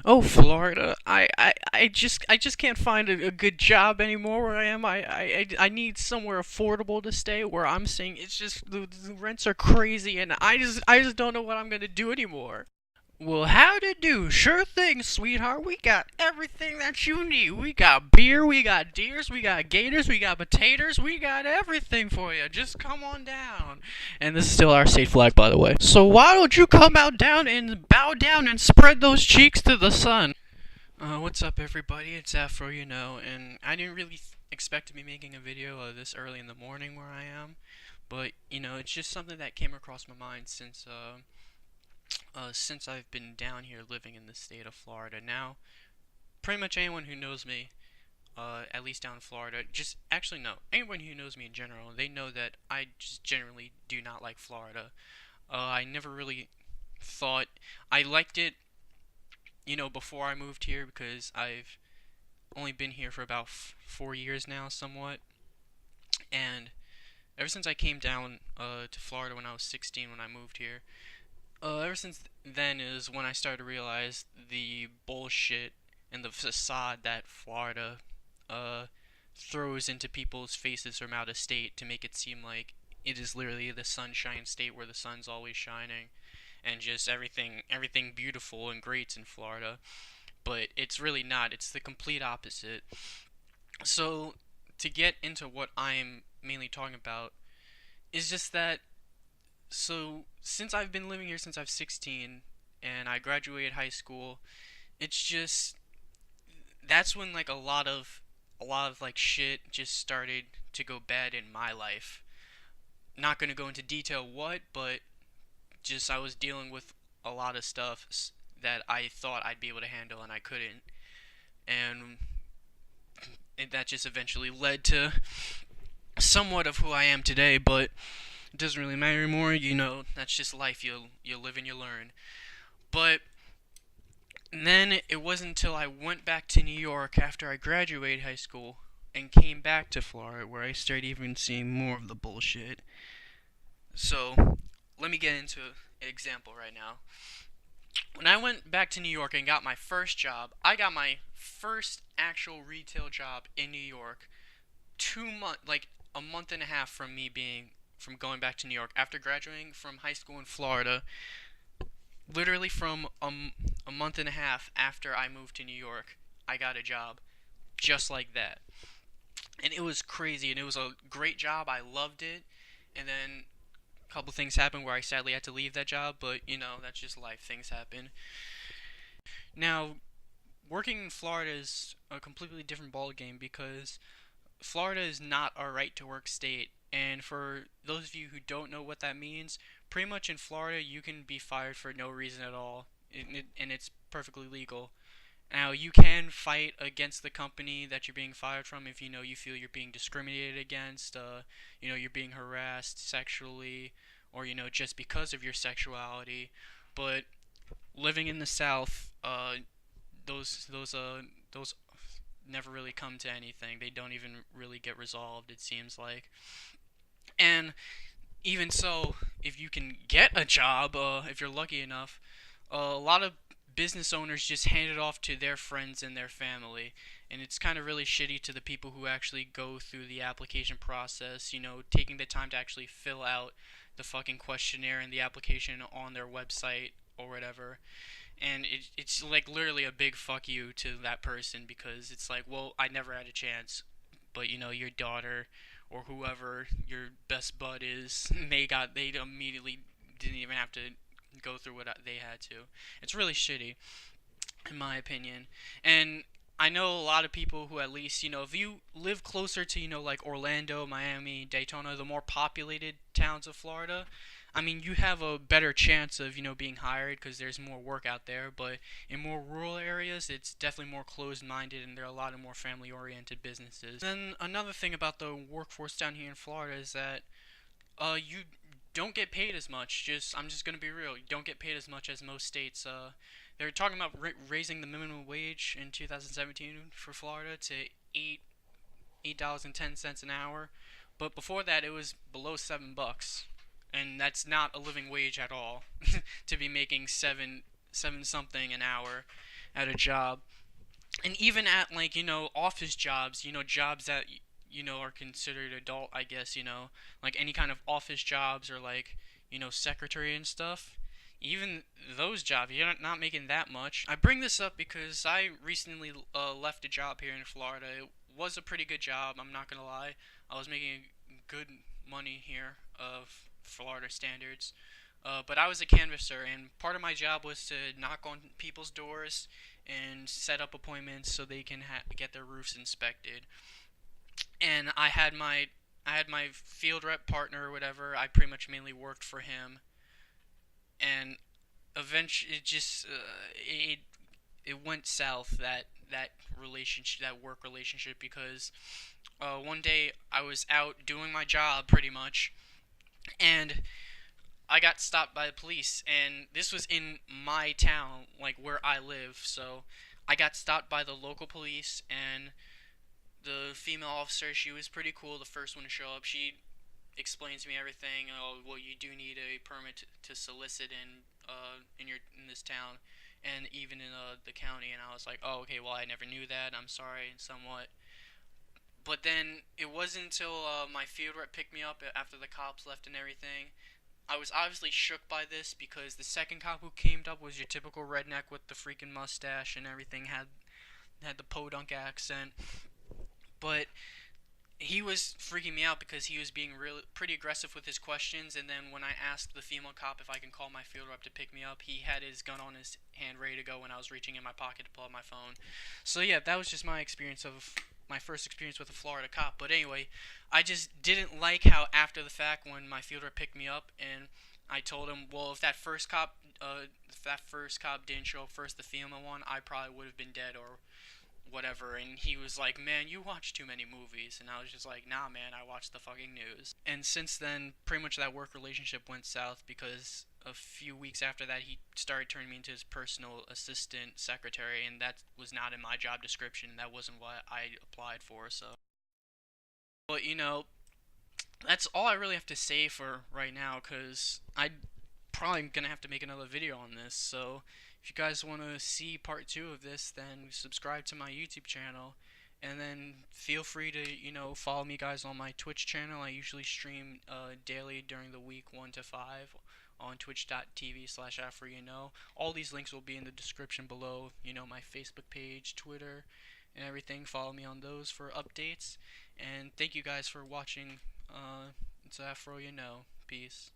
Oh, Florida. I just can't find a good job anymore where I am. I need somewhere affordable to stay where I'm staying. It's just the rents are crazy and I just don't know what I'm gonna do anymore. Well, how to do? Sure thing, sweetheart. We got everything that you need. We got beer, we got deers, we got gators, we got potatoes, we got everything for you. Just come on down. And this is still our state flag, by the way. So why don't you come out down and bow down and spread those cheeks to the sun? What's up, everybody? It's Afro, and I didn't really expect to be making a video this early in the morning where I am, but it's just something that came across my mind since I've been down here living in the state of Florida. Now, pretty much anyone who knows me, at least down in Florida, just actually no, anyone who knows me in general, they know that I just generally do not like Florida. I never really thought I liked it, before I moved here because I've only been here for about 4 years now, somewhat, and ever since I came down to Florida when I was 16 when I moved here, ever since then is when I started to realize the bullshit and the facade that Florida uh, throws into people's faces from out of state to make it seem like it is literally the sunshine state where the sun's always shining and just everything beautiful and great in Florida. But it's really not. It's the complete opposite. So to get into what I'm mainly talking about is just that since I've been living here since I was 16 and I graduated high school, it's just that's when like a lot of like shit just started to go bad in my life. Not going to go into detail what, but just I was dealing with a lot of stuff that I thought I'd be able to handle and I couldn't. And that just eventually led to somewhat of who I am today, but it doesn't really matter anymore. That's just life. You live and you learn. But then it wasn't until I went back to New York after I graduated high school and came back to Florida where I started even seeing more of the bullshit. So, let me get into an example right now. When I went back to New York and got my first job, I got my first actual retail job in New York 2 months, like a month and a half from going back to New York after graduating from high school in Florida. Literally from a month and a half after I moved to New York, I got a job just like that. And it was crazy and it was a great job. I loved it. And then a couple things happened where I sadly had to leave that job, but that's just life. Things happen. Now, working in Florida is a completely different ballgame because Florida is not a right to work state. And for those of you who don't know what that means, pretty much in Florida you can be fired for no reason at all, and it's perfectly legal. Now, you can fight against the company that you're being fired from if you feel you're being discriminated against, you're being harassed sexually, or just because of your sexuality. But living in the South, those never really come to anything. They don't even really get resolved, it seems like. And even so, if you can get a job, if you're lucky enough, a lot of business owners just hand it off to their friends and their family. And it's kind of really shitty to the people who actually go through the application process, taking the time to actually fill out the fucking questionnaire and the application on their website or whatever. And it's like literally a big fuck you to that person because it's like, well, I never had a chance, but your daughter or whoever your best bud is, they immediately didn't even have to go through what they had to. It's really shitty, in my opinion. And I know a lot of people who, at least, if you live closer to, like Orlando, Miami, Daytona, the more populated towns of Florida, I mean, you have a better chance of, being hired because there's more work out there. But in more rural areas, it's definitely more closed-minded and there are a lot of more family-oriented businesses. Then another thing about the workforce down here in Florida is that you don't get paid as much. I'm just gonna be real. You don't get paid as much as most states. They're talking about raising the minimum wage in 2017 for Florida to $8.10 an hour, but before that it was below $7, and that's not a living wage at all. To be making seven something an hour, at a job. And even at, like, office jobs, jobs that are considered adult, I guess, like any kind of office jobs, or like, secretary and stuff. Even those jobs, you're not making that much. I bring this up because I recently left a job here in Florida. It was a pretty good job, I'm not gonna lie. I was making good money here of Florida standards. But I was a canvasser, and part of my job was to knock on people's doors and set up appointments so they can get their roofs inspected. And I had my field rep partner or whatever. I pretty much mainly worked for him, and eventually it went south, that relationship, that work relationship, because one day I was out doing my job pretty much, and I got stopped by the police, and this was in my town, like where I live. So I got stopped by the local police, and the female officer, she was pretty cool, the first one to show up. She explains to me everything. Oh, well, you do need a permit to solicit in this town, and even in the county. And I was like, oh, okay, well, I never knew that. I'm sorry, somewhat. But then it wasn't until my field rep picked me up after the cops left and everything. I was obviously shook by this, because the second cop who came up was your typical redneck with the freaking mustache and everything, had the podunk accent. But he was freaking me out because he was being really pretty aggressive with his questions. And then when I asked the female cop if I can call my field rep to pick me up, he had his gun on his hand ready to go when I was reaching in my pocket to pull out my phone. So yeah, that was just my first experience with a Florida cop. But anyway, I just didn't like how after the fact, when my field rep picked me up, and I told him, well, if that first cop didn't show up first, the female one, I probably would have been dead or whatever. And he was like, man, you watch too many movies. And I was just like, nah, man, I watch the fucking news. And since then, pretty much that work relationship went south, because a few weeks after that, he started turning me into his personal assistant secretary, and that was not in my job description. That wasn't what I applied for. So, but that's all I really have to say for right now, because I probably gonna have to make another video on this. So if you guys want to see part 2 of this, then subscribe to my YouTube channel, and then feel free to follow me guys on my Twitch channel. I usually stream daily during the week, 1 to 5, on twitch.tv/Afro. All these links will be in the description below. My Facebook page, Twitter, and everything. Follow me on those for updates. And thank you guys for watching. It's Afro. Peace.